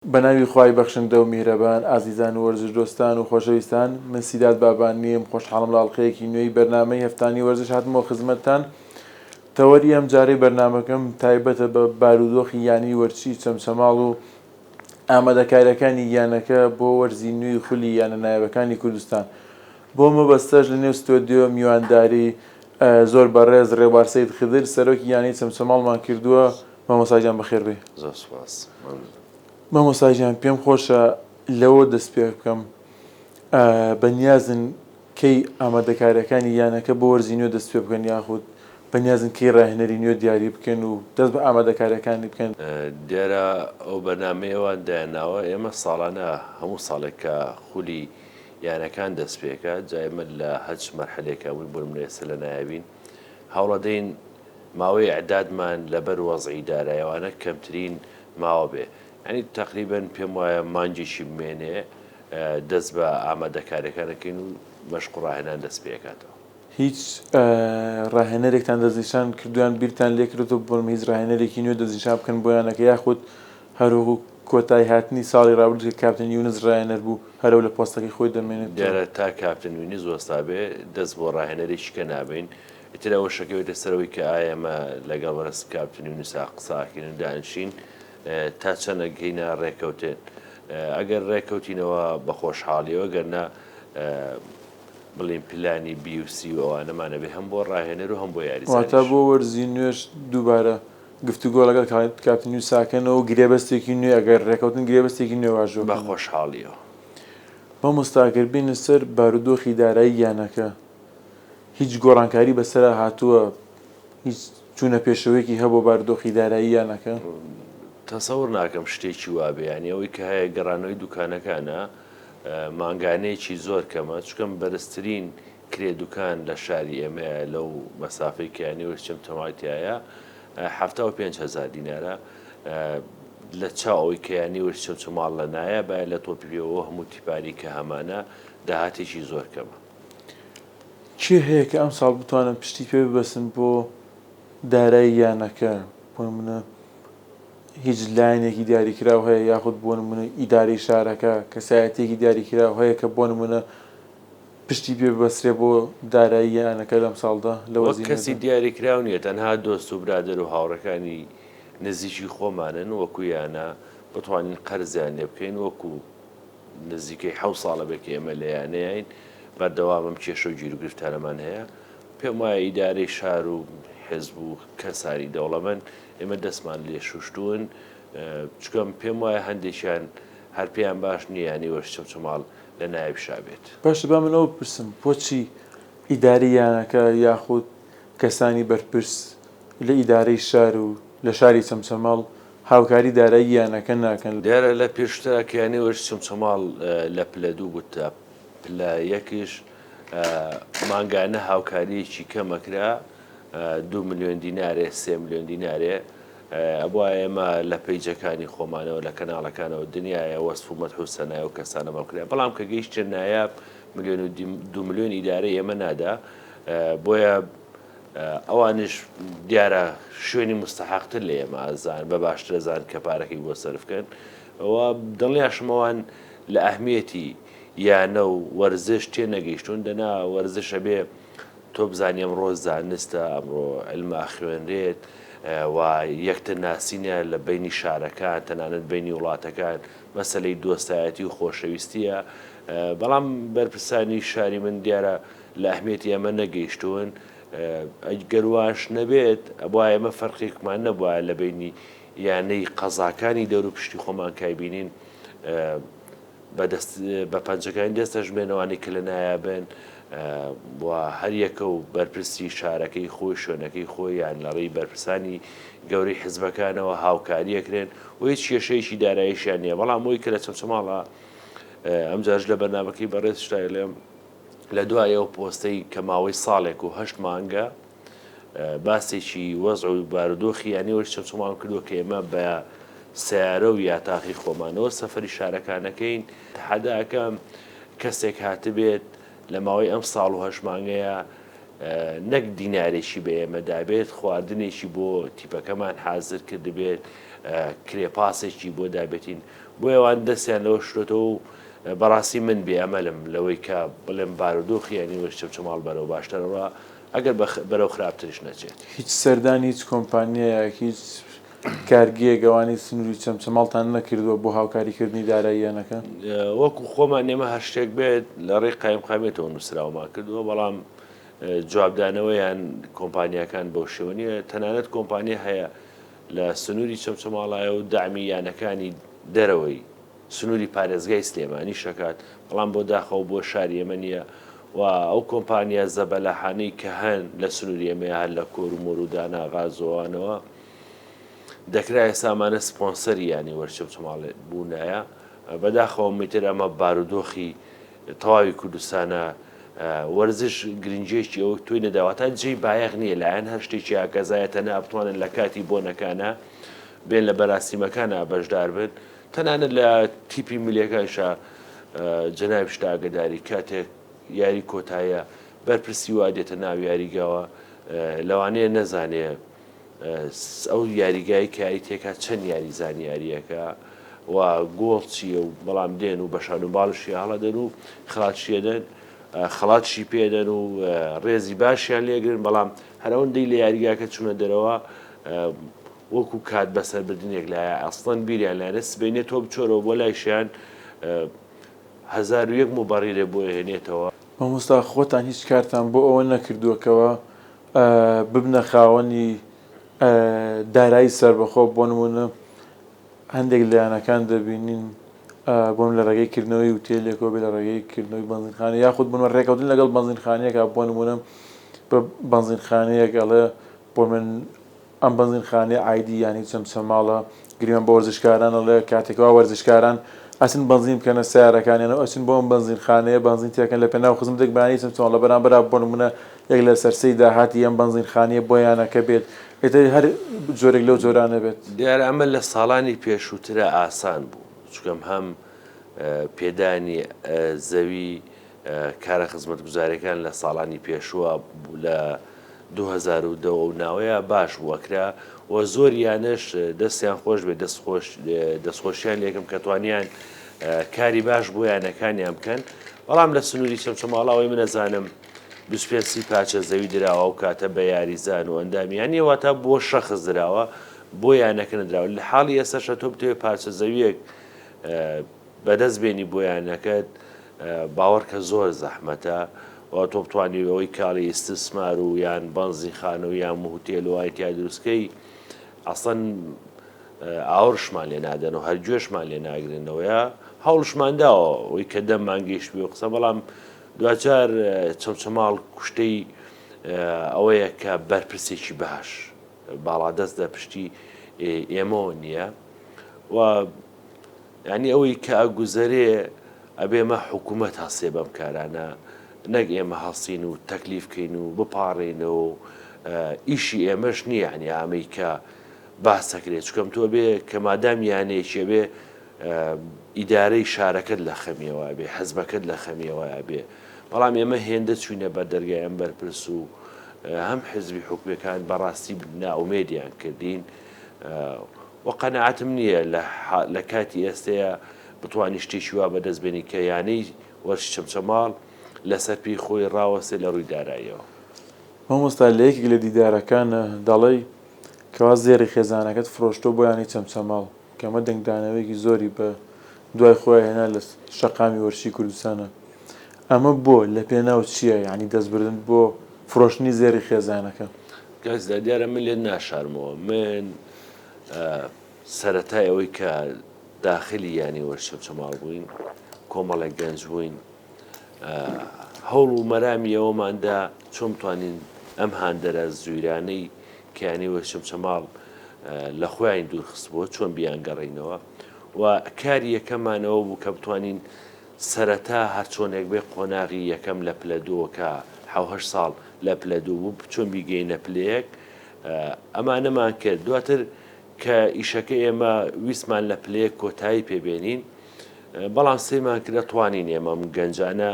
بەناوی خوای بەخشندە و میهرەبان، ئازیزان و وەرزش دۆستان و خۆشەویستان، من سیدات بابان نیم، خۆشحاڵم لە ئەڵقەیەکی نوێی بەرنامەی هەفتانی وەرزش هاتمەوە خزمەتتان. تەوەری ئەم جارەی بەرنامەکەم تایبەتە بە بارودۆخی یانی وەرچی چەمچەماڵ و ئامادەکاریەکانی یانەکە بۆ وەرزی نوێی خولی یانە نایەوەکانی کوردستان. بۆ مەبەستەش لە نێو ستۆدیۆ میوانداری زۆر بەڕێز ڕێبار سەید خدر سەرۆکی یانی چەمچەماڵمان کردووە. مامۆستاجان بەخێر بێ. زۆر سوپاس. مامۆستاجان پێم خۆشە لەوە دەست پێ بکەم، بەنیازن کەی ئامادەکاریەکانی یانەکە بۆ وەرزی نوێ دەست پێ بکەن، یاخود بەنیازن کەی ڕاهێنەری نوێ دیاری بکەن و دەست بە ئامادەکاریەکانی بکەن. دیارە ئەو بەرنامەیەوان دایاناوە ئێمە ساڵانە هەموو ساڵێک کە خولی یانەکان دەست پێکە جایمە لە هەچ مەرحەلێکە بووین بۆ منێسە لە نایبین هەوڵەدەین ماوەی ئەعدادمان لەبەر وەزعی دارایەوانە کەمترین ماوە بێ، ینی تقریبەن پێم وایە مانجێکی بمێنێ دەست بە ئامادەکاریەکانەکەین و مەشق و ڕاهێنان دەست پێکاتەوە. هیچ ڕاهێنەرێکتان دەستنیشان کردویان بیرتان لێکردەوە بۆم هیچ ڕاهێنەرێکی نوێ دەستنیشان بکەن بۆ یانەکە، یاخود هەروەکو کۆتایی هاتنی ساڵی ڕابردوو کاپتن یونس ڕاهێنەر بوو هەرەو لە پۆستەکەی خۆی دەمێنێت. دیارە تا کاپتن یونس وەستا بێ دەست بۆ ڕاهێنەرێکی کە نابین. ئیتر ئەوە شەکەوێتە سەرەوەی کە ئێمە لەگەڵ ڕست کاپتن یونسا قساکردن دانشین تا چەندە گەینە ڕێکەوتێن. ئەگەر ڕێکەوتینەوە بە خۆشحاڵیەوە گەرنا بڵین پلانی بیوسی و ئەوانەمانە بێ هەم بۆ ڕاهێنەر و هەم بۆ یاریزانیش. واتە بۆ وەرزی نوێش دووبارە گفتوگۆ لەگەڵ کاپتن یونساکەنەوە گرێبەستێکی نوێ، ئەگەر ڕێکەوتن گرێبەستێکی نوێ واژۆ بە خۆشحاڵیەوە. مامۆستاگەر بینە سەر بارودۆخی دارایی یانەکە، هیچ گۆڕانکاری بەسەرا هاتووە، هیچ چوونە پێشەوەیەکی هەبوو بارودۆخی دارایی یانەکە؟ تەسەور ناکەم شتێکی وابێ، ینی ئەوەی کە هەیە گەڕانەوەی دوکانەکانە مانگانەیەکی زۆر کەمە، چکەم بەرزترین کرێ دوکان لە شاری ئێمەیە لەو مەسافەی کەیانی وەرچەم تەماتایە 75,000 دینارە لە چاوەوەی کەیانی وەرچەم چماڵ لە نایە باە لە تۆپیەوە هەموو تیپاری کە هەمانە داهاتێکی زۆر کەمە. چی هەیە کە ئەم ساڵ بتوانن پشتی پێ ببەسن بۆ دارایی یانەکە؟ بۆ منە هیچ لایەنێکی دیاریکراو هەیە، یاخود بۆ نمونە ئیدارەی شارەکە کەسایەتێکی دیاریکراو هەیە کە بۆ نمونە پشتی پێ ببەسرێ بۆ دارایی یانەکە لەم ساڵدا؟ لەوە کەسی دیاریکراو نییە، تەنها دۆست و برادر و هاوڕەکانی نزیکی خۆمانن وەکو یانە بتوانین قەرزیان لێ بکەین، وەکو نزیکەی 7 ساڵە بێک ئێمە لە یانەیەین بەردەوامم کێشە و گیر و گرفتارەمان هەیە. پێم وایە ئیدارەی شار و حزب و کەساری دەوڵەمەند ئێمە دەستمان لێ شوشتوون، چکەم پێم وایە هەندێکیان هەر پێیان باش نییە ینی وەرچەم چماڵ لە نایب شابێت. باشە با منەوە بپرسم، بۆچی ئیداری یانەکە یاخود کەسانی بەرپرس لە ئیدارەی شار و لە شاری چەمچەماڵ هاوکاری دارایی یانەکە ناکەن؟ دیارە لە پێشترکیانی وەرچەم چماڵ لە پلە دوو بووتە پلە یەکیش مانگانە هاوکاریەکی کەمەکرا 2 ملیۆن دینارێ 3 ملیۆن دینارێ ئەبووە ئێمە لە پەیجەکانی خۆمانەوە لە کەناڵەکانەوە دنیاە وەسف و مەدح و سەنای و کەسانە بەڵکرا، بەڵام کە گەیشتە نایاب 2 ملیۆن ئیدارە ئێمە نادا، بۆیە ئەوانش دیارە شوێنی مستەحقتر لە ئێمە ئازان بە باشتر ئەزان کە پارەکەی بۆ سەرفکەن. ئەوە دڵنیاشمەوان لە ئەهمیەتی یانە و وەرزش تێ نەگەیشتون، دەنا وەرزشە بێ تۆ بزانانی ئەمڕۆ زانستە، ئەمڕۆ علما خوێنرێت و یەکتر ناسینە لە بینی شارەکان تەنانەت بینی وڵاتەکان مەسەلەی دۆستایەتی و خۆشەویستیە، بەڵام بەرپرسانی شاری من دیارە لە ئەهمیەتی ئەمە نەگەیشتون. گەرواش نەبێت ئەبووە ئێمە فەرقێکمان نەبووە لە بینی یانەی قەزاکانی دەور و پشتی خۆمان کایبینین بە پەنجەکانی دەستەژمێنەوانی کە لە نایابن و هەر یەکە و بەرپرسی شارەکەی خۆی شوێنەکەی خۆی یان لەڕێی بەرپرسانی گەورەی حزبەکانەوە هاوکاریەکرێن و هیچ کێشەیەکی داراییشیان نییە. بەڵام ئەوی کە لە چەمچەماڵە ئەمجارش لە بەرنامەکەی بەڕێز شتای لێم لە دوایەوە پۆستەی کە ماوەی ساڵێک و 8 مانگە باسێکی وەزع و بارودۆخی یانی وەرچەم چەمچەماڵ کردووە کە ئێمە بە سیارە و یاتاقی خۆمانەوە سەفەری شارەکانەکەین تەحەداکەم کەسێک هاتبێت لە ماوەی ئەم ساڵ و 8 مانگەیە نەک دینارێکی بە ئێمەدابێت خواردنێکی بۆ تیپەکەمان حازر کردبێت کرێپاسێکی بۆ دابێتین بۆ ئەوان دەستیان لەوە شرێتەوە و بەڕاستی من بێئەمەلم لەوەی کە بڵێم بارودۆخی ینی وەش چەمچەماڵ بەرەو باشترەوە ئەگەر بەرەو خراپترش نەچێت. هیچ سەردانی هیچ کۆمپانیایە هیچ کارگیە گەوانی سنووری چەمچەماڵتان نەکردووە بۆ هاوکاریکردنی داراییانەکە؟ وەکو خۆمان نێمە هەر شتێک بێت لە ڕێی قایم قامێتەوە نووسراومان کردووە، بەڵام جوابدانەوەیان کۆمپانیەکان بەو شێوە نیە. تەنانەت کۆمپانیا هەیە لە سنووری چەمچەماڵایە و دامی یانەکانی دەرەوەی سنووری پارێزگای سلێمانی شەکات، بەڵام بۆ داخەوە بۆ شاری ئێمە نییە و ئەو کۆمپانیا زەبەلەحانەی کە هەن لە سنووری ئێمە هەر لە کۆر و مۆرودانا غازۆوانەوە دەکرای سامانە سپۆنسەری ینی وەرچەمچەماڵ بوونایە. بەداخەوە میتر ئەمە بارودۆخی تەواوی کوردستانە وەرزش گرنجێکی ئەو توی نەداواتە جێی بایەغ نییە لایەن هەر شتێکی ئاگەزایەتەنە بتوانن لە کاتی بۆنەکانە بێن لە بەراسیمەکانە بەشدار بن. تەنانەت لە تیپی ملیەکانشە جەناب شتا ئاگداری کاتێک یاری کۆتایە بەرپرسی وا دێتە ناو یاریگاوە لەوانەیە نەزانێ ئەو یاریگای کاری تێکات چەند یاری زانیاریەکە و گۆڵ چییە و بەڵام دێن و بەشان و باڵشی هەڵەدەن و خڵاتشیێدەن خەڵاتشی پێدەن و ڕێزی باشیان لێگرن، بەڵام هەرەوەندەی لە یاریگاکە چوونە دەرەوە وەکو کات بەسەر بردنێک لایە ئەسڵەن بیریان لایەنە سبێنێت تۆ بچۆرەوە بۆ لایشیان 1001 مبەڕیرێ بۆ هێنێتەوە. مامۆستا خۆتان هیچ کارتان بۆ ئەوە نەکردووەکەوە ببنە خاوەنی دارایی سربەخۆ بۆ نمونە هەندێک لایەنەکان دەبینین بۆم لە ڕێگەی کردنەوەی وتێلێکەوە بێ لە ڕێگەی کردنەوەی بەنزینخانە یاخود بنوە ڕێکەوتن لەگەڵ بەنزینخانەیەکە بۆ نمونە بە بەنزینخانەیەکەڵێ بۆ من ئەم بەنزینخانەی ئایدی ینی چەمچەماڵە گریان بە وەرزشکارانەڵێ کاتێکەوە وەرزشکاران ئەچن بەنزین بکەنە سیارەکانیانەوە ئەچن بۆ ئەم بەنزینخانەیە بەنزین تێکەن لە پێناو خزمەتێک بانی چەمچەماڵ لە بەرامبەر بۆ نمونە یەک لە سەرسەی داهاتی ئەم بەنزینخانەیە بۆیانەکە بێت هەر جۆرێک لەو جۆرانە بێت. دیارە ئەمە لە ساڵانی پێشووترە ئاسان بوو چکەم هەم پێدانی زەوی کارە خزمەت گوزاریەکان لە ساڵانی پێشووە لە 2010 و ناوەیە باش وەکرا و زۆریانش دەستیان خۆش بێت دەستخۆشیان لێکم کە توانیان کاری باش بۆ یانەکانیان بکەن، بەڵام لە سنووری چەمچەماڵەوەی منەزانم 25 پاچە زەوی دراوە و کاتە بە یاریزان و ئەندامیان نیەوەتا بۆ شەخص دراوە بۆ یانەکە نەدراوە. لە حاڵی ئێستاشە تۆ بتوێت پارچە زەویەک بەدەست بێنی بۆ یانەکەت باوەڕکە زۆر زەحمەتە و تۆ بتوانانی ئەوەی کاڵی ئیستسمار و یان بەنزینخانە و یان هوتێل و وایتیا دروستکەی ئەسڵەن ئاوڕشمان لێ نادەن و هەرگوێشمان لێ ناگرنەوەیە هەوڵشمانداوە ئەوەی کە دەممان گەیشت بێ قسە، بەڵام دوچار چەمچەماڵ کوشتەی ئەوەیە کە بەرپرسێکی باش باڵادەست لە پشتی ئێمەوە نییە و ینی ئەوەی کە ئەگوزەرێ ئەبێمە حکوومەت هەسێ بەم کارانە نەک ئێمە هەڵسین و تەکلیفکەین و بپارڕێنەوە ئیشی ئێمەش نییە ینی ئامەی کە باسەکرێت چکەم تۆ بێ کە مادام یانەیەکێ بێ ئیدارەی شارەکەت لە خەمیەوە بێ حەزبەکەت لە خەمیەوە بێ، بەڵام ئێمە هێندە چوینە بەر دەرگای ئەم بەرپرس و هەم حزبی حکومەکان بەڕاستی ناومێدیان کردین و قەنەعەتم نییە لە کاتی ئێستەیە بتوانی شتێکی وا بەدەستبێنی کە یانەی وەرشی چەمچەماڵ لەسەر پێی خۆی ڕاوەسێ لە ڕووی داراییەوە. مامۆستا لە یەکێک لە دیدارەکانە دەڵێ کەوا زێری خێزانەکەت فرۆشتۆ بۆ ینی چەمچەماڵ کەمە دەنگدانەوەیکی زۆری بە دوای خۆی هێنا لە شەقامی وەرشی کوردستانە، ئەمە بۆ لە پێناو چییە ینی دەستبردن بۆ فرۆشتنی زێری خێزانەکە؟ گەزدا دیارە من لێ ناشارمەوە، من سەرەتای ئەوەی کە داخلی ینی وەرشی چەمچەماڵ بووین کۆمەڵێک گەنج بووین هەوڵ و مەرامی ئەوەماندا چۆن بتوانین ئەم هاندەرە زویرانەی کیانی وەرشی چەمچەماڵ لە خۆیان دوورخست بۆ چۆن بیان گەڕینەوە و کاری یەکەمانەوە بوو کە بتوانین سەرەتا هەر چۆنێک بێ قۆناغی یەکەم لە پلەدووەکە 7 ساڵ لە پلەدوو بوو چۆن بیگەینە پلەیەک ئەمانەمان کرد. دواتر کە ئیشەکە ئێمە ویسمان لە پلەیەک کۆتایی پێبێنین، بەڵام سێمان کرە توانین ئێمە گەنجانە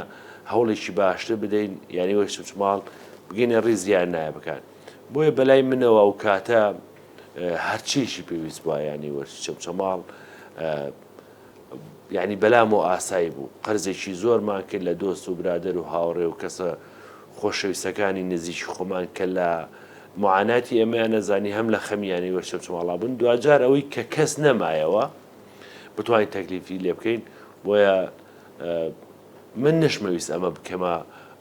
هەوڵێکی باشتر بدەین یانی وەرشی چەمچەماڵ بگەینە ڕێزیان نایە بکەن. بۆیە بەلای منەوە ئەو کاتە هەرچیشی پێویست بووە ینی وەرشی چەمچەماڵ یعنی بەلام و ئاسایی بوو قەرزێکی زۆرمان کرد لە دۆست و برادەر و هاوڕێ و کەسە خۆشەویستەکانی نزیکی خۆمان کە لە معاناتی ئێمەیان نەزانی هەم لە خەمیانی وەرشەمچماڵا بوون دوجار ئەوەی کە کەس نەمایەوە بتوانین تەکلیفی لێ بکەین بۆیە من نشمەویست ئەمە بکەمە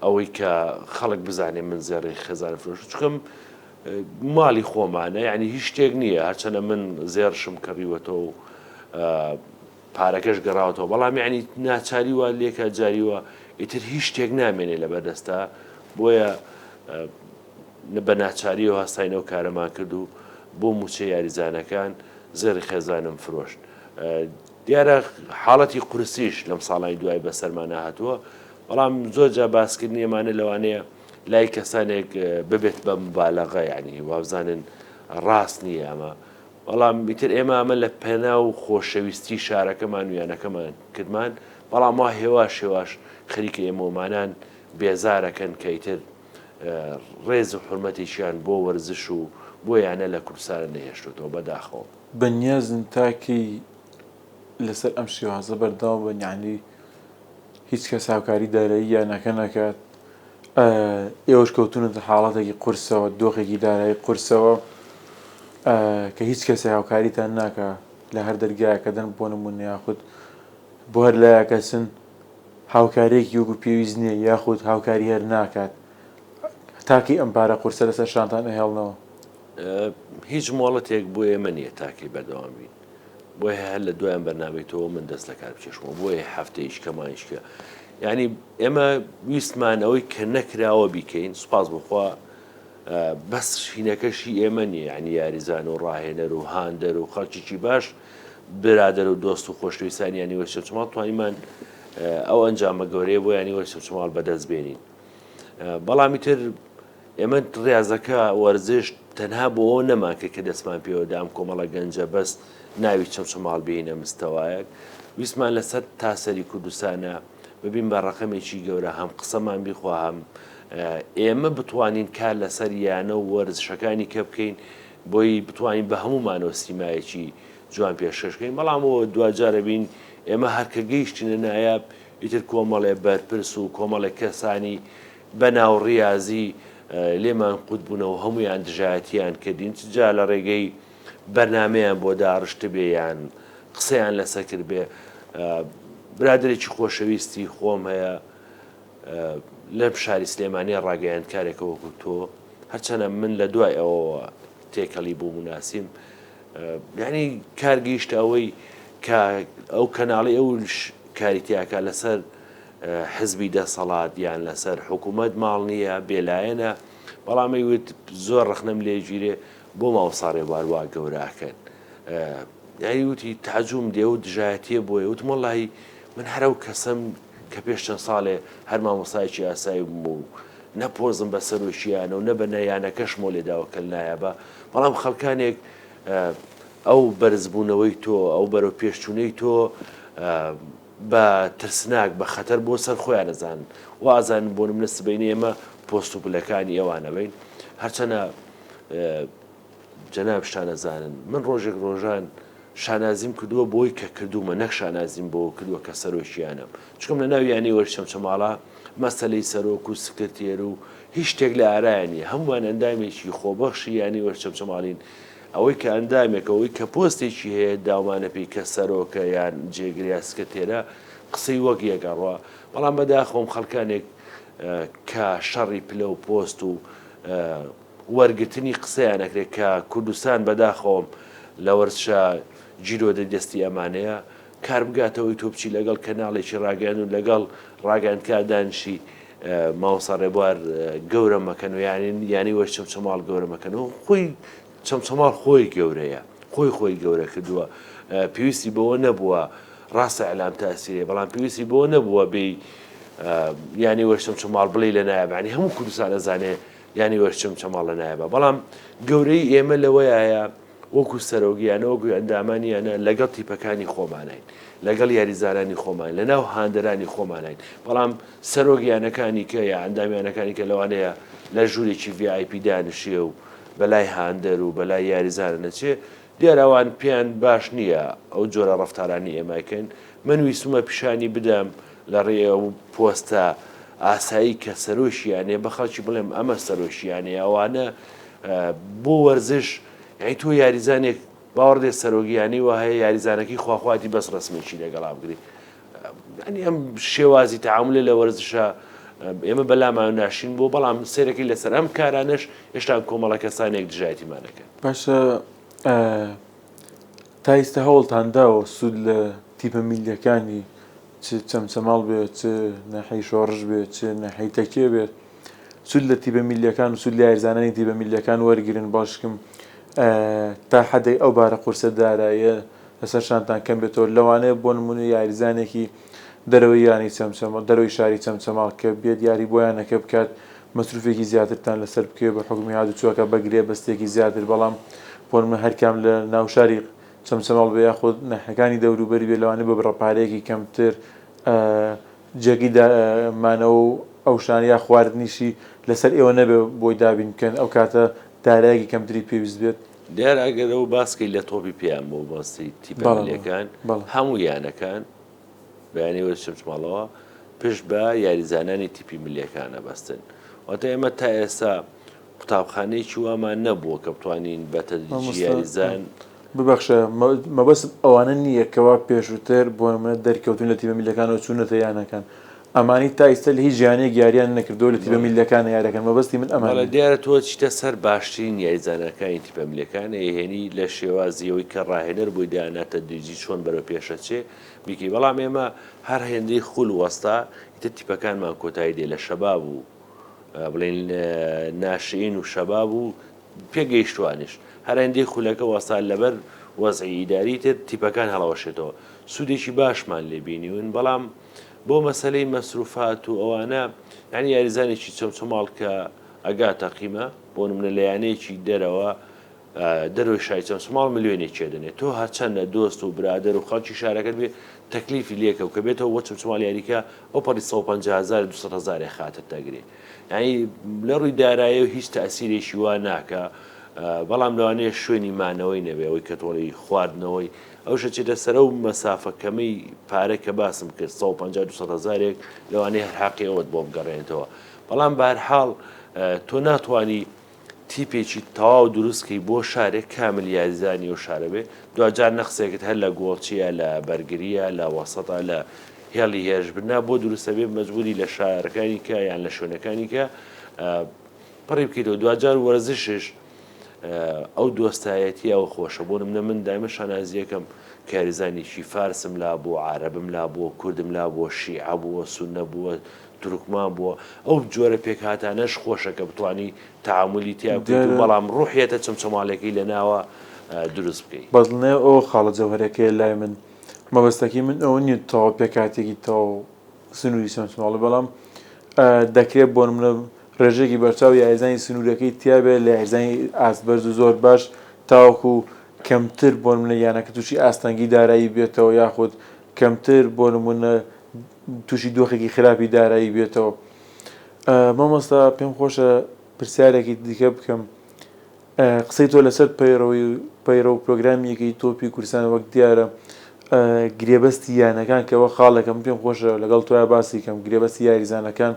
ئەوەی کە خەڵک بزانێ من زێڕی خێزانە فرۆش چکەم ماڵی خۆمانە یعنی هیچ شتێک نییە هەرچەنە من زێرشم کەڕیوەتەوە و پارەکەش گەڕاوەتەوە بەڵام یعنی ناچاری وە لێکە جاریوە ئیتر هیچ شتێک نامێنێ لە بەردەستا بۆیە بە ناچاریەوە هەستاینەوە کارەمان کرد و بۆ موچە یاریزانەکان زێڕی خێزانم فرۆشت دیارە حاڵەتی قورسیش لەم ساڵانی دوای بەسەرمانە هاتووە بەڵام زۆر جا باسکردنی ئێمانە لەوانەیە لای کەسانێک ببێت بە مبالەغە یعنی وابزانن ڕاست نییە ئەمە بەڵام بیتر ئێمە ئەمە لە پێنا و خۆشەویستی شارەکەمان ویانەکەمان کردمان بەڵام وا هێواش خەریکە ئێمەمانان بێزارەکەن کە ئیتر ڕێز و حرمەتێکیان بۆ وەرزش و بۆ یانە لە کوردستانە نەهێشتێتەوە بەداخەوە بەنیازن تاکی لەسەر ئەم شێوازە بەرداوام بن یعنی هیچ کەس هاوکاری دارایی یانەکە نەکات ئێوەش کەوتونە حاڵەتێکی قورسەوە دۆخێکی دارایی قورسەوە کە هیچ کەسی هاوکاریتان ناکە لە هەر دەرگایەکە دەن بۆ نمونە یاخود بۆ هەر لایەکەسن هاوکاریەکی وەکو پێویست نییە یاخود هاوکاری هەر ناکات تاکی ئەم پارە قورسە لەسەر شانتان ئەهێڵنەوە هیچ مۆڵەتێک بۆ ئێمە نییە تاکی بەردەوام بین بۆی هەر لە دوایان بەرنامەیەوە من دەست لە کار بچێشمەوە بۆیە هەفتەیش کەمانیشکە یعنی ئێمە ویستمان ئەوەی کە نەکراوە بیکەین سوپاس بخوا بەس شینەکەشی ئێمە نیە ینی یاریزان و ڕاهێنەر و هاندەر و خەڵکیی باش برادەر و دۆست و خۆشەویستانی ینی وەرشەمچماڵ توانیمان ئەو ئەنجامە گەورەیە بۆ ینی وەرشەمچماڵ بەدەست بێنین بەڵامی تر ئێمە ڕاضەکە وەرزش تەنها بۆ ئەو نەماکە کە دەستمان پێوەدام کۆمەڵە گەنجە بەس ناوی چەمچماڵ بینە مستەوایەک ویسمان لەسەر تاسەری کوردستانە ببین بە ڕقەمێکی گەورە هەم قسەمان بیخوا هەم ئێمە بتوانین کار لەسەر یانە و وەرزشەکانی کە بکەین بۆی بتوانین بە هەمومانەوە سیمایەکی جوان پێشکەشکەین بەڵامەوە دوجارە بین ئێمە هەرکە گەیشتینە نایاب ئیتر کۆمەڵێ بەرپرس و کۆمەڵێک کەسانی بە ناو ڕاضی لێمان قوت بوونەوە هەمویان دژایەتیان کردین جا لە ڕێگەی بەرنمەیان بۆ داڕشت بێ یان قسەیان لەسەر کرد بێ برادێکی خۆشەویستی خۆم هەیە لەم شاری سلێمانی ڕاگەیان کارێکە وەکو تۆ هەرچەنە من لە دوای ئەوە تێکەڵی بوو مناسیم یعنی کارگەیشتە ئەوەی ئەو کەناڵی ئەو کاریتیاکە لەسەر حزبی دەسەڵات یان لەسەر حکوومەت ماڵ نییە بێلایەنە بەڵامی وت زۆر ڕخنەم لێگیرێ بۆ ماوەساڕێ وارووا گەوراکەن یاری وتی تاجوم دێ و دژایەتیە بۆیە وتمەڵی من هەرە و کەسم کە پێش چەند ساڵێ هەر مامۆسایکی ئاسایی بووم و نەپۆزم بە سەرۆشییانە و نەبە نەیانەکەش مۆ لێداوەکە نایەبە بەڵام خەڵکانێک ئەو بەرزبوونەوەی تۆ ئەو بەرەو پێشچوونەی تۆ بە ترسناک بە خەتەر بۆ سەر خۆیان نەزان وازان بۆ منە سبەینی ئێمە پۆست و پلەکانی ئەوانەبین هەرچەنە جەناب شانەزانن من ڕۆژێک ڕۆژان شانازیم کردووە بۆی کە کردومە نەک شانازیم بۆ کردووە کە سەرۆشییانم چکم لە ناویانی وەرشەمچماڵە مەسەلەی سەرۆک و سکرتێر و هیچ شتێک لە ئارایانی هەمووان ئەندامێکی خۆبەخشی ینی وەرشەمچماڵین ئەوەی کە ئەندامێکەوەی کە پۆستێکی هەیە داوامانە پێی کە سەرۆکە یان جێگریا سکرتێرە قسەی وەک یەگەڕوە بەڵام بەداخۆم خەڵکانێک کە شەڕی پلە و پۆست و وەرگرتنی قسەیان نەکرێت کە کوردستان بەداخۆم لە وەرزشە جیرۆ دەستی ئەمانەیە کار بگاتەوەی تۆ بچی لەگەڵ کەناڵێکی ڕاگەیان و لەگەڵ ڕاگەاندکە دانشی ماوەسا ڕێبوار گەورە مەکەن و ینی وەش چەمچەماڵ گەورە مەکەن و خۆی چەمچەماڵ خۆی گەورەیە خۆی گەورە کردووە پێویستی بەوە نەبووە ڕاستە ئەلام تاسیرێ بەڵام پێویستی بۆ نەبووە بێ ینی وەش چەمچەماڵ بڵێ لە نایابانی هەموو کوردستان ئەزانێ ینی وەش چەمچەماڵ لە نایابە بەڵام گەورەی ئێمە لەوەیە وەکو سەرۆگییانە وەکو ئەندامانیانە لەگەڵ تیپەکانی خۆمانین لەگەڵ یاریزانانی خۆمان لەناو هاندەرانی خۆمانین بەڵام سەرۆگییانەکانی کە یا ئەندامیانەکانی کە لەوانەیە لە ژوورێکی VIP دانیشیە و بەلای هاندەر و بەلای یاریزانە نەچێ دیارەوان پێیان باش نییە ئەو جۆرە ڕەفتارانی ئێماکەن من ویسمە پیشانی بدەم لە ڕێ و پۆستە ئاسایی کە سەرۆشیانێ بە خەڵکی بڵێم ئەمە سەرۆشیانێ ئەوانە بۆ وەرزش یعنی تۆ یاریزانێک باوەڕێ سەرۆگیانی وە هەیە یاریزانەکەی خواخواتی بەس ڕسمێکی لەگەڵا بگری ئەنی ئەم شێوازی تەعاملە لە وەرزشە ئێمە بەلامان ناشین بۆ بەڵام سێرەکەی لەسەر ئەم کارانش هێشتا کۆمەڵە کەسانێک دژایەتیمانەکەن باشە تا ئێستا هەوڵتانداوە سوود لە تیپە میلیەکانی چ چەمچەماڵ بێت چ ناحەی شۆڕژ بێت چ ناحەی تەکێ بێت سوود لە تیپە میلیەکان و سوود لە یاریزانانی تیپە میلیەکان وەرگرن باشکم تا حەدەی ئەو بارە قورسە داراییە لەسەر شانتان کەم بێتەوە لەوانەیە بۆ نمونە یاریزانێکی دەرەوەی یانی چەمچەماڵ دەرەوەی شاری چەمچەماڵ کە بێت یاری بۆیانەکە بکات مەسروفێکی زیاترتان لەسەر بکێ بە حکمی هاتوچۆکە بەگرێ بەستێکی زیاتر بەڵام بۆ نمونە هەرکام لە ناوشاری چەمچەماڵ بە یاخود ناحەکانی دەوروبەری بێ لەوانەیە بە بڕەپارەیەکی کەمتر جێگی مانەوە و ئەو شانیا خواردنیشی لەسەر ئێوە نەبێ بۆی دابین بکەن ئەو کاتە دارایەکی کەمتری پێویست بێت دیار ئەگەر ئەو باسکەی لە تۆپی پێیان بۆ باستی تیپەکان هەموو یانەکان بەیانی وەرچەمچماڵەوە پشت بە یاریزانانی تیپی ملیەکانە بەستن واتە ئێمە تا ئێستا قوتابخانەیەکی وامان نەبووە کە بتوانین بە تەدریجی یاریزان ببەخشە مەبەست ئەوانە نییە کەوا پێشووتر بۆ منە دەرکەوتون لە تیپە میلیەکانەوە چوونەتە یانەکان ئەمانی تا ئێستا لە هیچ ژیانەیەک یاریان نەکردەوە لە تیپە میلیەکانە یاریەکان مەبەستی من ئەمانە دیارە تۆ چیتە سەر باشترین یاریزانەکانی تیپە ملیەکانە هێنی لە شێوازیەوەی کە ڕاهێنەر بووی داناتە دریجی چۆن بەرەو پێشەچێ بیکەی بەڵام ئێمە هەر هێندەی خول وەستا ئیتر تیپەکانمان کۆتایی دێ لە شەباب و بڵێن ناشئین و شەباب و پێگەیشتوانش هەر هێندەی خولەکە وەستا لەبەر وەزعی ئیداری تر تیپەکان هەڵەوەشێتەوە سوودێکی باشمان لێبینیون بەڵام بۆ مەسلەی مەسروفات و ئەوانە یعنی یاریزانێکی چەمچەماڵ کە ئەگاتە قیمە بۆ نمونە لە یانەیەکی دەرەوە دەرەوەی شای چەمچەماڵ ملیۆنێک چێدنێت تۆ هەرچەندە دۆست و برادر و خەڵکی شارەکەت بێ تەکلیفی لێکە و کە بێتەوە بۆ چەمچەماڵ یاریکە ئەو پەڕی 150,000 200,000 خاتر دەگرێ یعنی لە ڕووی دارایە و هیچ تەسیرێکی وا ناکە بەڵام لەوانەیە شوێنی مانەوەی نەبێ ئەوەی کە تۆڵی خواردنەوەی ئەو شەچێتە سەرە و مەسافەکەمەی پارێکە باسم کرد 150,000 لەوانەیە هەرحاقی ئەوت بۆ بگەڕێنێتەوە بەڵام بەهەرحاڵ تۆ ناتوانی تیپێکی تەواو دروستکەی بۆ شارێک کامل یاریزانی و شارە بێ دوجار نەخسێکت هەر لە گۆڵچیە لە بەرگریە لە وەسەتا لە هێڵی هێرشبرنا بۆ دروستە بێ مەجبوری لە شارەکانی کە یان لە شوێنەکانی کە پڕی بکەیتەوە دوجار وەرزشش ئەو دۆستایەتی ئەو خۆشە بۆ نمونە من دایمە شانازیەکەم کاریزانێکی فارسم لا بووە عارەبم لا بووە کوردم لا بووە شیعە بووە سونە بووە تورکمان بووە ئەو جۆرە پێکهاتانەش خۆشە کە بتوانی تەعاملی تیا بکەیت و بەڵام ڕوحیەتە چەمچەماڵێکی لە ناوە دروست بکەیت بەڵێ ئەو خاڵە جەوهەرەکەی لای من مەبەستەکەی من ئەوە نیە تەواو پێکاتێکی تەواو سنووری چەمچەماڵە بەڵام دەکرێت بۆ نمونە ڕێژێکی بەرچاو یاریزانی سنوورەکەی تیاابێت لە یاریزانی ئاسبەرز و زۆر باش تاوەکو کەمتر بۆ نمونە یانەکە تووشی ئاستەنگی دارایی بێتەوە یاخود کەمتر بۆ نمونە تووشی دۆخێکی خراپی دارایی بێتەوە مامۆستا پێم خۆشە پرسیارێکی دیکە بکەم قسەی تۆ لەسەر پەیڕە و پرۆگرامیەکەی تۆپی کوردستان وەک دیارە گرێبەستی یانەکان کەەوە خاڵەکەم پێم خۆشە لەگەڵ تۆە باسی کەم گرێبەستی یاریزانەکان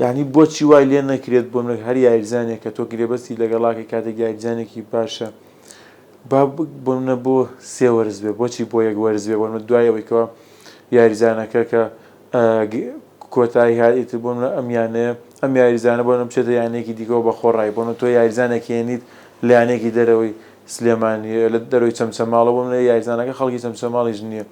یعنی بۆچی وای لێ نەکرێت بۆ منە هەر یاریزانێک کە تۆ گرێبەستی لەگەڵاکە کاتێک یاریزانێکی باشە با بۆ منە بۆ سێ وەرز بێ بۆچی بۆ یەک وەرز بێ بۆ منە دوایەوەیکەوە یاریزانەکە کە کۆتایی هاتیتر بۆ منە ئەم یاریزانە بۆ نە بچێتە یانێکی دیکەەوە بە خۆڕایی بۆ تۆ یاریزانێکی هێنیت لە یانێکی دەرەوەی سلێمانی لە دەرەوەی چەمچەماڵە بۆ منە یاریزانەکە خەڵکی چەمچەماڵیش نییە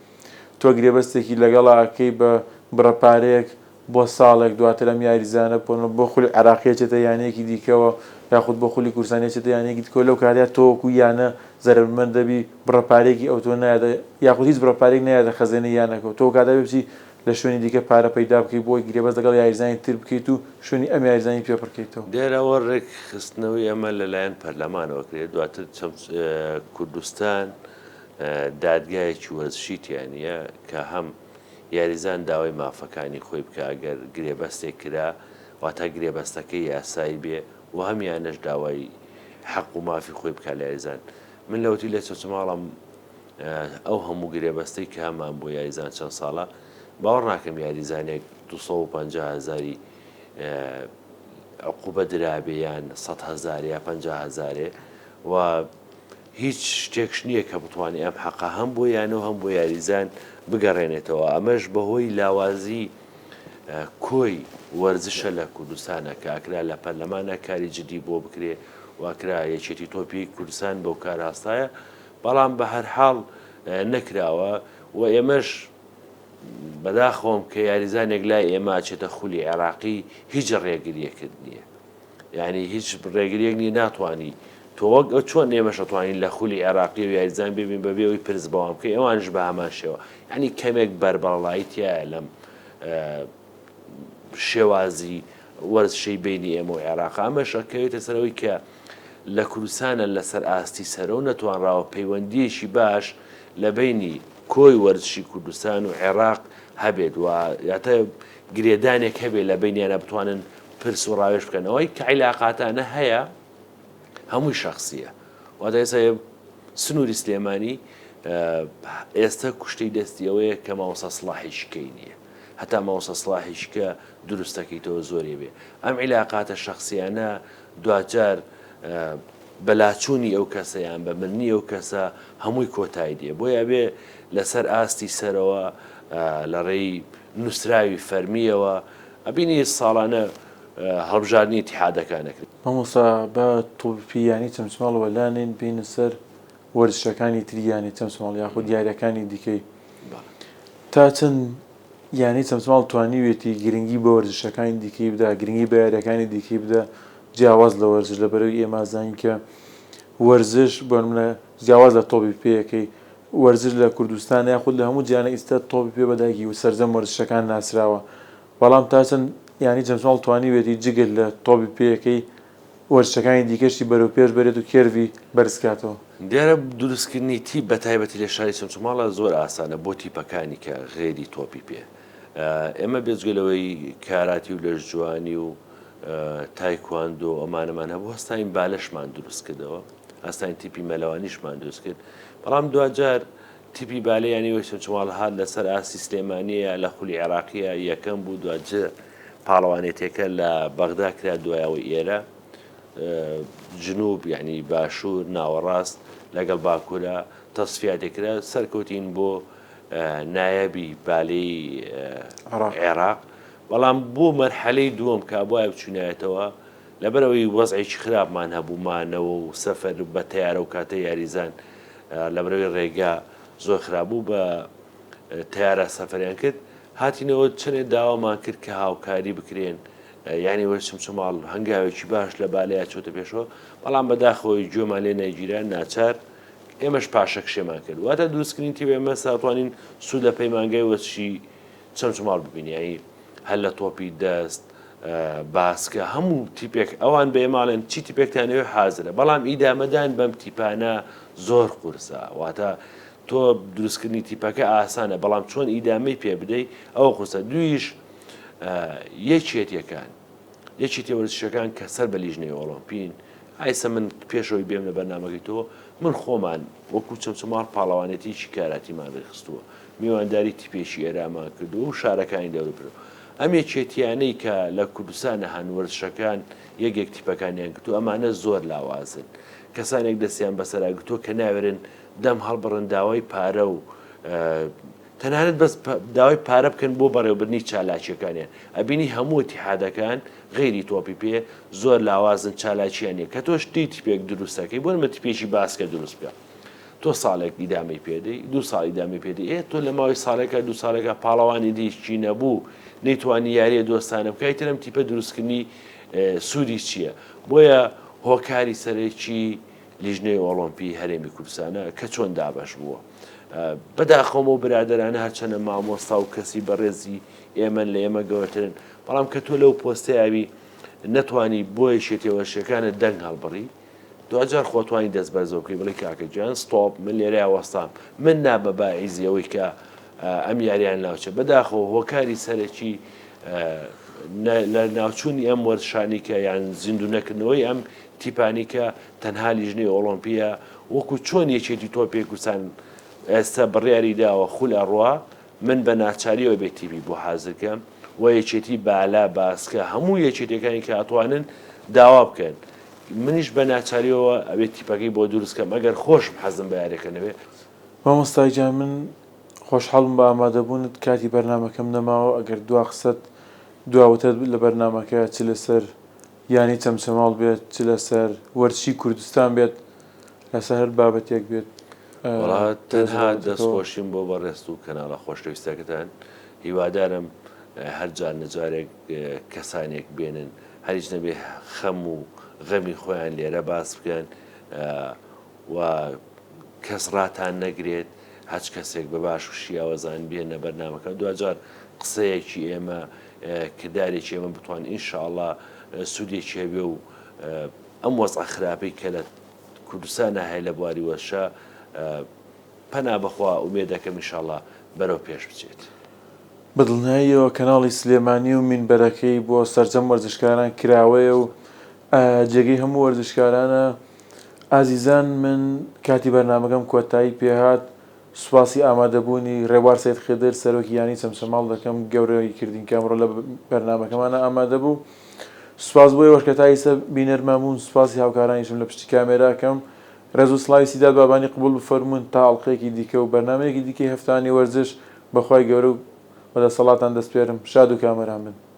تۆ گرێبەستێکی لەگەڵاکەی بە بڕەپارەیەک بۆ ساڵێک دواتر ئەم یاریزانە بۆ خولی عراقیەچێتە یانەیەکی دیکەوە یاخود بۆ خولی کورسانێتێتە یانەیەکی دیکەوە لەو کاتیا تۆوەکو یانە زەرمەند دەبی بڕەپارێکی ئەو تۆ نایدە یاخود هیچ بڕەپارێک نایدە خەزێنەی یانەکەەوە تۆ کاتە بچی لە شوێنی دیکە پارە پەیدا بکەیت بۆی گرێبەست لەگەڵ یاریزانی تر بکەیت و شوێنی ئەم یاریزانی پێ بڕکەیتەوە دێرەوە ڕێک خستنەوەی ئەمە لەلایەن پەرلەمانەوە کرێت دواتر کوردستان دادگایەکی وەرزشیتیانە کە هەم یاریزان داوای مافەکانی خۆی بکە ئەگەر گرێبەستێک کرا واتە گرێبەستەکەی یاسایی بێ و هەمیانەش داوای حەق و مافی خۆی بکە لە یاریزان من لەوتی لە چەمچەماڵم ئەو هەموو گرێبەستەی کە هەمان بۆ یاریزان چەند ساڵە باوەڕ ناکەم یاریزانێک 250,000 عقوبە درابێ یان 100,000 یا 50,000 و هیچ شتێکش نییە کە بتوانێت ئەم حەقا هەم بۆ یانەوە هەم بۆ یاریزان بگەڕێنێتەوە. ئەمەش بەهۆی لاوازی کۆی وەرزشە لە کوردستانە کە ئاکرا لە پەرلەمانە کاری جدی بۆ بکرێ واکرا یەکێتی تۆپی کوردستان بەو کار هاستایە، بەڵام بە هەر حاڵ نەکراوە و ئێمەش بەداخۆم کە یاریزانێک لای ئێمە چێتە خولی عێراقی هیچ ڕێگریەکرد نییە، یعنی هیچ ڕێگریەک نیە ناتوانانی تۆ وەک چۆن ئێمەش دەتوانین لە خولی عێراقی و یاریزان ببین بەبێەوەی پرس بەوام بکە ئەوانش بە هەمان شێوە، یعنی کەمێک بەربەڵایی تایە لەم شێوازی وەرزشەی بینی ئێمە و عێراق. ئەمەش ئەکەوێتە سەرەوەی کە لە کوردستانە لەسەر ئاستی سەرە و نەتوانراوە پەیوەندیەشی باش لە بینی کۆی وەرزشی کوردستان و عێراق هەبێت و یاتە گرێدانێک هەبێت لە بینیانە بتوانن پرس و ڕاوێش بکەنەوەی کە عیلاقاتانە هەیە هەمووی شخصیە. واتە ئێستا سنووری سلێمانی ئێستا کوشتەی دەستی ئەوەیە کە ماوەسە سڵاحیشکەی نییە، هەتا ماوەسە سڵاحیشکە دروستەکەیتەوە زۆری بێ. ئەم عیلاقاتە شخصیانە دوجار بەلاچوونی ئەو کەسەیان بە مننی ئەو کەسە هەمووی کۆتایی دێ، بۆیە بێ لەسەر ئاستی سەرەوە لە ڕێی نووسراوی فەرمیەوە ئەبینی ساڵانە هەڵبژاردننی اتحادەکانەکرد. مامۆستا بە تۆپیانی چەمچماڵ وەلانێن بینە سەر وەرزشەکانی تریانی چەمچماڵ یاخود دیارەکانی دیکەی تا چەند یانی چەمچماڵ توانیوێتی گرنگی بە وەرزشەکانی دیکەی بدا، گرنگی بە یاریەکانی دیکەی بدە جیاواز لە وەرزش لەبەرەوەی ئێمازانین کە وەرزش بۆنمونە جیاواز لە تۆپی پێیەکەی وەرزش لە کوردستان یاخود لە هەموو جیانە ئیستا تۆپی پێ بەدایکی و سەرجەم وەرزشەکان ناسراوە، بەڵام تا چەند یانی چەمچماڵ توانیوێتی جگەل لە تۆپی پێیەکەی وەرزشەکانی دیکەشی بەرەو پێش بێت و کێروی بەرزکاتەوە. دیارە دروستکردنی تیپ بە تایبەتی لە شاری چەمچماڵە زۆر ئاسانە بۆ تیپەکانی کە غێری تۆپی پێ. ئێمە بێجگەلەوەی کاراتی و لەشجوانی و تایکواندۆ ئەمانەمان هەبوو هەستاین بالەشمان دروست کردەوە، هەستاین تیپی مەلەوانیشمان دروست کرد، بەڵام دوجار تیپی بالەیانی وەی چەمچماڵ هات لەسەر ئاسی سلێمانیە لە خولی عێراقیە یەکەم بوو، دوجار پاڵەوانێتێکە لە بەغدا کرا دوایەوەی ئێرە جنوب یعنی باشوور ناوەڕاست لەگەڵ باکوورە تەسفیاتێکرا سەرکەوتین بۆ نایەبی بالەی عێراق، بەڵام بۆ مەرحەلەی دووەم کە بۆیە بچوونایەتەوە لەبەرەوەی وەزعێکی خراپمان هەبوومانەوە و سەفەر بە تەیارە و کاتە یاریزان لەبەرەوەی ڕێگا زۆر خراپبوو بە تەیارە سەفەریان کرد، هاتینەوە چەندێک داوامان کرد کە هاوکاری بکرێن یعنی وەرز چەمچماڵ هەنگاوێکی باش لە بالەیە چۆتە پێشەوە، بەڵام بەداخەوەی گوێمان لێ نەگیران ناچار ئێمەش پاشە کشێمان کرد. واتە دروستکردنی تیپ ئێمە ساتوانین سوود لە پەیمانگای وەرزشی چەمچماڵ ببینی، یعنی هەر لە تۆپی دەست باسکە هەموو تیپێک ئەوان بە ئێماڵێن چی تیپێکتانەوێ حازرە، بەڵام ئیدامەدان بەم تیپانە زۆر قورسە. واتە تۆ دروستکردنی تیپەکە ئاسانە، بەڵام چۆن ئیدامەی پێ بدەیت ئەوە قورسە. دویش یەکێتی وەرزشەکان کە سەر بە لیژنەی ئۆڵۆمپین ئایسە من پێشەوەی بێم لە بەرنامەکەی تۆ من خۆمان وەکو چەمچماڵ پاڵەوانێتیشی کاراتیمان ڕێخستووە، میوانداری تیپێکی ئێرامان کردو و شارەکانی دەوروبرەوە. ئەم یەکێتیانەی کە لە کوردستانە هەن وەرزشەکان یەکێک تیپەکانیان کردو ئەمانە زۆر لاوازن، کەسانێک دەستیان بەسەراگرتووە کە ناوێرن دەم هەڵبڕن داوای پارە و تەنانەت بەس داوای پارە بکەن بۆ بەڕێوەبردنی چالاکیەکانیان. ئەبینی هەموو اتحادەکان غێری تۆپی پێ زۆر لاوازن چالاکییانە کە تۆ شتی تیپێک دروستەکەی بۆ نمە تیپێکی باسکە دروست بکە، تۆ ساڵێک ئیدامی پێدەی 2 ساڵ ئیدامی پێدەی، تۆ لە ماوەی ساڵێکە 2 ساڵێکە پاڵەوانی دیشتی نەبوو نەیتوانی یاریە دۆستانە بکەیت ترم تیپە دروستکردنی سوودی چییە؟ بۆیە هۆکاری سەرێکی لیژنەی ئۆڵۆمپی هەرێمی کوردستانە کە چۆن دابەش بووە بەداخەوە و برادەرانە هەرچەنە مامۆستا و کەسی بەڕێزی ئێمە لە ئێمە گەورەترن، بەڵام کە تۆ لەو پۆستەیاوی نەتوانی بۆ یەکێتیوەشەکانت دەنگ هەڵبڕی دوجار خۆتوانی دەست بەرزەوەکەی بڵی کاکە گیان ستۆپ من لێرە وەستام من نابە باعیزیەوەی کە ئەم یاریان ناوچە. بەداخەوە هۆکاری سەرەکی لە ناوچوونی ئەم وەرزشانی کە یان زیندوو نەکردنەوەی ئەم تیپانی کە تەنها لیژنەی ئۆڵۆمپیە وەکو چۆن یەکێتی تۆپی کوردستان ئێستا بڕیاری داوە خول ئەڕوا من بە ناچاریەوە بێتیبی بۆ حازەکەم و یەکێتی بالا باسکە هەموو یەکێتەکانی کە ئەتوانن داوا بکەن منیش بە ناچاریەوە ئەوێت تیپەکەی بۆ دروستکەم ئەگەر خۆشم حەزم بە یاریەکە نەبێ. مامۆستای جان من خۆشحاڵم بە ئامادەبوونت کاتی بەرنمەکەم نەماوە ئەگەر دوا قسەت دواوتت لە بەرنمەکە چ لەسەر یانی چەمچەماڵ بێت چ لەسەر وەرچی کوردستان بێت لەسەر هەر بابەتێک بێت وڵات تەنها دەستخۆشیم بۆ بەڕێست و کەناڵە خۆشەویستەکەتان هیوادارم هەر جار نەجارێک کەسانێک بێنن هەریچ نەبێ خەم و غەمی خۆیان لێرە باس بکەن و کەس ڕاتان نەگرێت هەچ کەسێک بە باش و شیاوەزان بێنە بەرنامەکە دوجار قسەیەکی ئێمە کردارێکی ئێمە بتوان ئینشاءڵڵا سوودێکی هەبێ و ئەم وەزع خراپەی کە لە کوردستانە هەیە لە بواری وەشە پەنا بەخوا ئومێد دەکەم ئینشاءڵڵا بەرەو پێش بچێت. بەدڵنیاییەوە کەناڵی سلێمانی و مینبەرەکەی بۆ سەرجەم وەرزشکاران کراوەیە و جێگەی هەموو وەرزشکارانە. ئازیزان من کاتی بەرنامەکەم کۆتایی پێهات سوپاسی ئامادەبوونی ڕێوار سەید خێدر سەرۆکی یانی چەمچەماڵ دەکەم گەورەی کردین کامڕۆ لە بەرنامەکەمانە ئامادە بوو. سوپاس بۆی وەشکەتایی سە بینەرمەبوون سوپاسی هاوکارانیشم لە پشتی کامێراکەم. ڕێز و سڵاوی سیدات بابانی قبول بفەرمونون تا ئەڵقەیەکی دیکە و بەرنامەیەکی دیکەی هەفتانی وەرزش بەخوای گەورە و بەدەسەڵاتان دەستپێرم. شاد و کامەران بن.